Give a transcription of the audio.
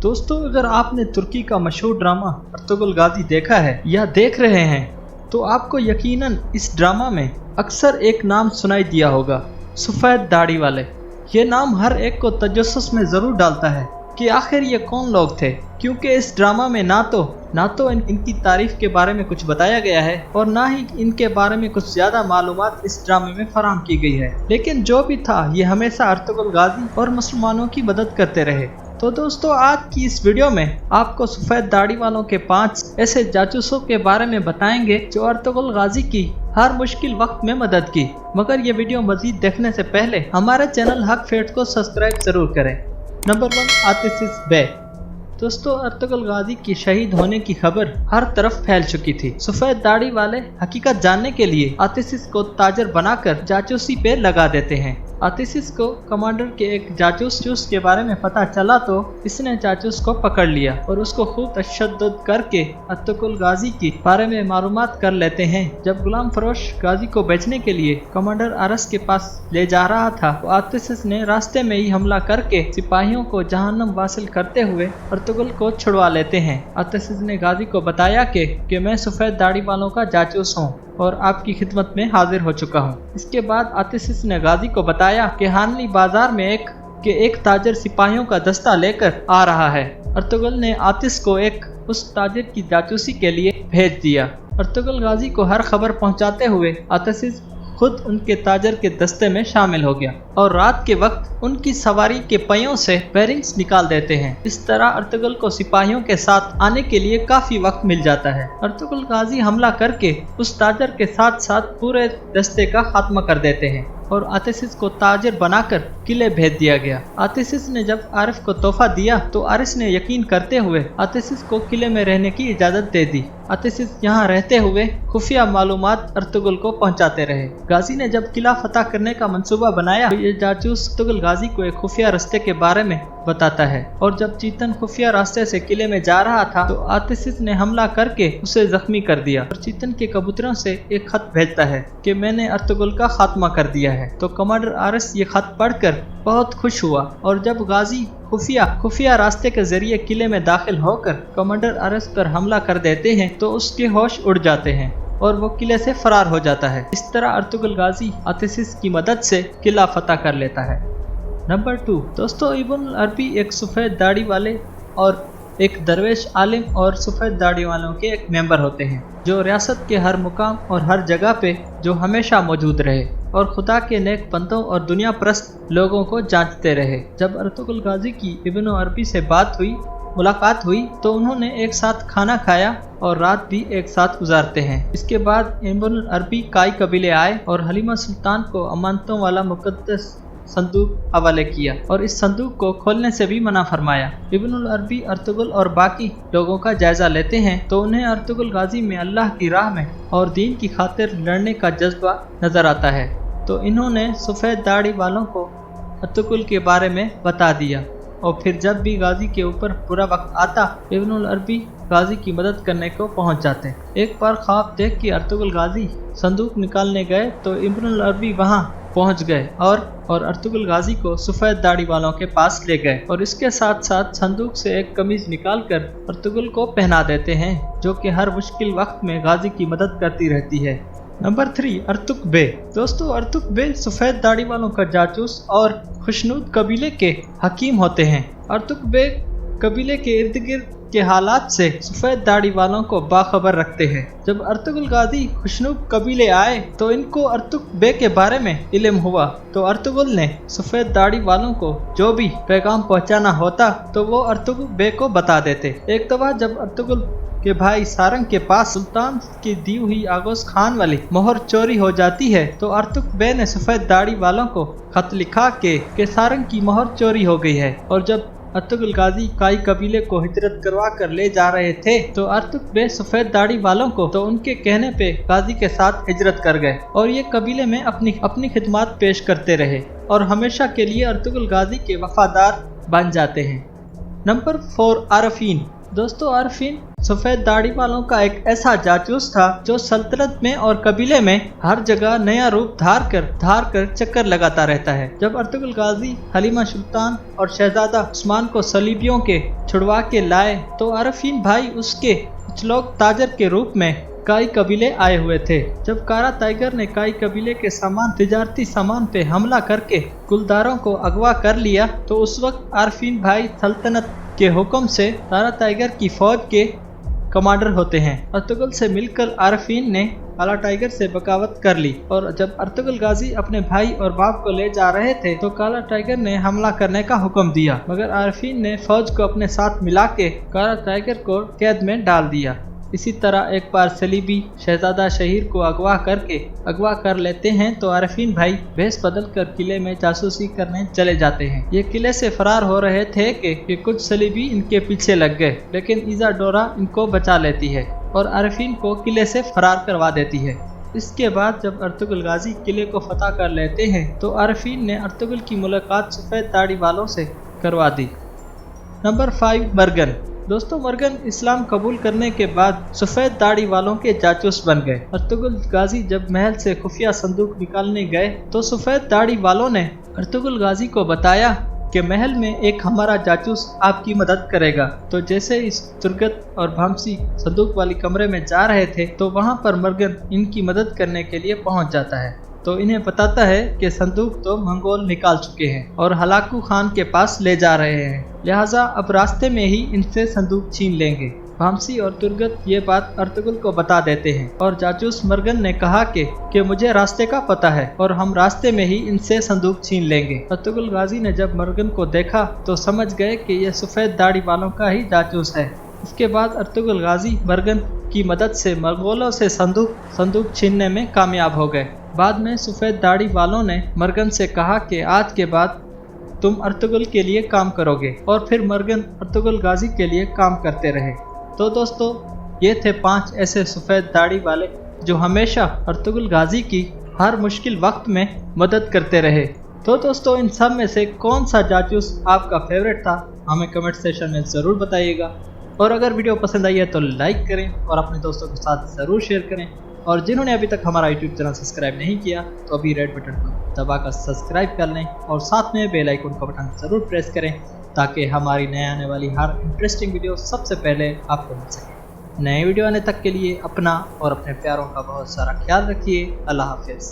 दोस्तों अगर आपने तुर्की का मशहूर ड्रामा अर्तुगरुल गाजी देखा है या देख रहे हैं तो आपको यकीनन इस ड्रामा में अक्सर एक नाम सुनाई दिया होगा, सफ़ेद दाढ़ी वाले। ये नाम हर एक को तजस्सुस में ज़रूर डालता है कि आखिर ये कौन लोग थे, क्योंकि इस ड्रामा में ना तो इनकी तारीफ के बारे में कुछ बताया गया है और ना ही इनके बारे में कुछ ज़्यादा मालूमात इस ड्रामे में फराहम की गई है। लेकिन जो भी था ये हमेशा अर्तुगरुल गाजी और मुसलमानों की मदद करते रहे। तो दोस्तों आज की इस वीडियो में आपको सफ़ेद दाढ़ी वालों के 5 ऐसे जासूसों के बारे में बताएंगे जो अर्तुगरुल गाजी की हर मुश्किल वक्त में मदद की। मगर ये वीडियो मजीद देखने से पहले हमारे चैनल हक फैक्ट को सब्सक्राइब जरूर करें। नंबर 1, आतिशिस बे। दोस्तों अर्तुगरुल गाजी की शहीद होने की खबर हर तरफ फैल चुकी थी। सफ़ेद दाढ़ी वाले हकीकत जानने के लिए आतिशिस को ताजर बनाकर जासूसी पे लगा देते हैं। आतिशिस को कमांडर के एक जासूस के बारे में पता चला तो इसने जासूस को पकड़ लिया और उसको खूब तशद्दुद करके अर्तुगरुल गाजी के बारे में मालूमात कर लेते हैं। जब गुलाम फरोश गाजी को बेचने के लिए कमांडर अरस के पास ले जा रहा था तो आतिशिस ने रास्ते में ही हमला करके सिपाहियों को जहन्नम वासिल करते हुए अर्तुगरुल को छुड़वा लेते हैं। आतिशिस ने गाजी को बताया कि मैं सफ़ेद दाढ़ी वालों का जासूस हूँ और आपकी खिदमत में हाजिर हो चुका हूँ। इसके बाद आतिशिस ने गाजी को बताया कि हानली बाजार में एक ताजर सिपाहियों का दस्ता लेकर आ रहा है। अर्तुगरुल ने आतिश को उस ताजर की जासूसी के लिए भेज दिया। अर्तुगरुल गाजी को हर खबर पहुँचाते हुए आतिशिस खुद उनके ताजर के दस्ते में शामिल हो गया और रात के वक्त उनकी सवारी के पहियों से बेरिंग्स निकाल देते हैं। इस तरह अर्तुगरुल को सिपाहियों के साथ आने के लिए काफी वक्त मिल जाता है। अर्तुगरुल गाजी हमला करके उस ताजर के साथ साथ पूरे दस्ते का खात्मा कर देते हैं और आतिशिस को ताजर बनाकर किले भेज दिया गया। आतिशिस ने जब आरिफ को तोहफा दिया तो आरिफ ने यकीन करते हुए आतिशिस को किले में रहने की इजाज़त दे दी। आतिशिस यहाँ रहते हुए खुफिया मालूमात अर्तुगरुल को पहुँचाते रहे। गाजी ने जब किला फतह करने का मंसूबा बनाया तो ये जासूस अर्तुगरुल गाजी को एक खुफिया रास्ते के बारे में बताता है और जब चीतन खुफिया रास्ते से किले में जा रहा था तो आतिशिस ने हमला करके उसे जख्मी कर दिया और चीतन के कबूतरों से एक खत भेजता है कि मैंने अर्तुगरुल का खात्मा कर दिया है। तो कमांडर आरिस ये खत पढ़कर बहुत खुश हुआ और जब गाजी खुफिया रास्ते के जरिए किले में दाखिल होकर कमांडर आरिस पर हमला कर देते हैं तो उसके होश उड़ जाते हैं और वो किले से फरार हो जाता है। इस तरह अर्तुगरुल गाजी आतिशिस की मदद से किला फतह कर लेता है। नंबर 2, दोस्तों इब्नुल अरबी एक सफ़ेद दाढ़ी वाले और एक दरवेश आलिम और सफ़ेद दाढ़ी वालों के एक मेंबर होते हैं जो रियासत के हर मुकाम और हर जगह पे जो हमेशा मौजूद रहे और खुदा के नेक बंदों और दुनिया परस्त लोगों को जांचते रहे। जब अर्तुगरुल गाजी की इब्नुल अरबी से मुलाकात हुई तो उन्होंने एक साथ खाना खाया और रात भी एक साथ गुजारते हैं। इसके बाद इब्नुल अरबी काई कबीले आए और हलीमा सुल्तान को अमानतों वाला मुकद्दस संदूक हवाले किया और इस संदूक को खोलने से भी मना फरमाया। इब्नुल अरबी अर्तुगरुल और बाकी लोगों का जायजा लेते हैं तो उन्हें अर्तुगरुल गाजी में अल्लाह की राह में और दीन की खातिर लड़ने का जज्बा नजर आता है। तो इन्होंने सफ़ेद दाढ़ी वालों को अर्तुगरुल के बारे में बता दिया और फिर जब भी गाजी के ऊपर बुरा वक्त आता इब्नुल अरबी गाजी की मदद करने को पहुंच जाते। एक बार ख्वाब देख के अर्तुगरुल गाजी संदूक निकालने गए तो इब्नुल अरबी वहां पहुंच गए और अर्तुगरुल गाजी को सफ़ेद दाढ़ी वालों के पास ले गए और इसके साथ साथ संदूक से एक कमीज निकालकर अर्तुगरुल को पहना देते हैं जो कि हर मुश्किल वक्त में गाजी की मदद करती रहती है। नंबर 3, अर्तुग बे। दोस्तों अर्तुग बे सफ़ेद दाढ़ी वालों का जासूस और खुशनूद कबीले के हकीम होते हैं। अर्तुग बे कबीले के इर्द गिर्द के हालात से सफ़ेद दाढ़ी वालों को बाखबर रखते हैं। जब अर्तुगरुल गाजी खुशनूद कबीले आए तो इनको अर्तुग बे के बारे में इल्म हुआ तो अर्तुगरुल ने सफ़ेद दाढ़ी वालों को जो भी पैगाम पहुंचाना होता तो वो अर्तुग बे को बता देते। एक दफा जब अर्तुगरुल के भाई सारंग के पास सुल्तान की दी हुई आगोश खान वाली मोहर चोरी हो जाती है तो अर्तुग बे ने सफ़ेद दाढ़ी वालों को खत लिखा कि सारंग की मोहर चोरी हो गई है और जब अर्तुगरुल गाजी काई कबीले को हिजरत करवा कर ले जा रहे थे तो अर्तुग बे सफ़ेद दाढ़ी वालों को तो उनके कहने पे गाजी के साथ हिजरत कर गए और ये कबीले में अपनी खिदमत पेश करते रहे और हमेशा के लिए अर्तुगरुल गाजी के वफादार बन जाते हैं। नंबर 4, आरफीन। दोस्तों आरफीन सफेद दाढ़ी वालों का एक ऐसा जासूस था जो सल्तनत में और कबीले में हर जगह नया रूप धार कर चक्कर लगाता रहता है। जब अर्तुगरुल गाजी हलीमा सुल्तान और शहजादा उस्मान को सलीबियों के छुड़वा के लाए तो आरफीन भाई उसके कुछ लोग ताजर के रूप में काई कबीले आए हुए थे। जब कारा टाइगर ने काई कबीले के तिजारती सामान पे हमला करके गुलदारों को अगवा कर लिया तो उस वक्त आरफीन भाई सल्तनत के हुक्म से कारा टाइगर की फौज के कमांडर होते हैं। अर्तुगरुल से मिलकर आरफीन ने काला टाइगर से बगावत कर ली और जब अर्तुगरुल गाजी अपने भाई और बाप को ले जा रहे थे तो काला टाइगर ने हमला करने का हुक्म दिया, मगर आरफीन ने फौज को अपने साथ मिला के काला टाइगर को कैद में डाल दिया। इसी तरह एक बार सलीबी शहजादा शहीर को अगवा कर लेते हैं तो आरफीन भाई भेष बदल कर किले में जासूसी करने चले जाते हैं। ये किले से फरार हो रहे थे कि कुछ सलीबी इनके पीछे लग गए, लेकिन इज़ाडोरा इनको बचा लेती है और आरफीन को किले से फरार करवा देती है। इसके बाद जब अर्तुगरुल गाजी किले को फतह कर लेते हैं तो आरफीन ने अर्तुगरुल की मुलाकात सफ़ेद दाढ़ी वालों से करवा दी। Number 5 Morgan. दोस्तों मर्गन इस्लाम कबूल करने के बाद सफ़ेद दाढ़ी वालों के जासूस बन गए। अर्तुगरुल गाजी जब महल से खुफिया संदूक निकालने गए तो सफ़ेद दाढ़ी वालों ने अर्तुगरुल गाजी को बताया कि महल में एक हमारा जासूस आपकी मदद करेगा। तो जैसे इस तुर्गत और भामसी संदूक वाली कमरे में जा रहे थे तो वहाँ पर मर्गन इनकी मदद करने के लिए पहुँच जाता है तो इन्हें बताता है कि संदूक तो मंगोल निकाल चुके हैं और हलाकू खान के पास ले जा रहे हैं, लिहाजा अब रास्ते में ही इनसे संदूक छीन लेंगे। भामसी और तुर्गत ये बात अर्तुगरुल को बता देते हैं और जासूस मर्गन ने कहा कि मुझे रास्ते का पता है और हम रास्ते में ही इनसे संदूक छीन लेंगे। अर्तुगरुल गाजी ने जब मर्गन को देखा तो समझ गए कि यह सफ़ेद दाढ़ी वालों का ही जासूस है। इसके बाद अर्तुगरुल गाजी मर्गन की मदद से मंगोलों से संदूक छीनने में कामयाब हो गए। बाद में सफ़ेद दाढ़ी वालों ने मर्गन से कहा कि आज के बाद तुम अर्तुगरुल के लिए काम करोगे और फिर मर्गन अर्तुगरुल गाजी के लिए काम करते रहे। तो दोस्तों ये थे 5 ऐसे सफ़ेद दाढ़ी वाले जो हमेशा अर्तुगरुल गाजी की हर मुश्किल वक्त में मदद करते रहे। तो दोस्तों इन सब में से कौन सा जासूस आपका फेवरेट था हमें कमेंट सेक्शन में ज़रूर बताइएगा। और अगर वीडियो पसंद आई है तो लाइक करें और अपने दोस्तों के साथ ज़रूर शेयर करें। और जिन्होंने अभी तक हमारा यूट्यूब चैनल सब्सक्राइब नहीं किया तो अभी रेड बटन को दबाकर सब्सक्राइब कर लें और साथ में बेल आइकन का बटन ज़रूर प्रेस करें ताकि हमारी नए आने वाली हर इंटरेस्टिंग वीडियो सबसे पहले आपको मिल सके। नए वीडियो आने तक के लिए अपना और अपने प्यारों का बहुत सारा ख्याल रखिए। अल्लाह हाफिज़।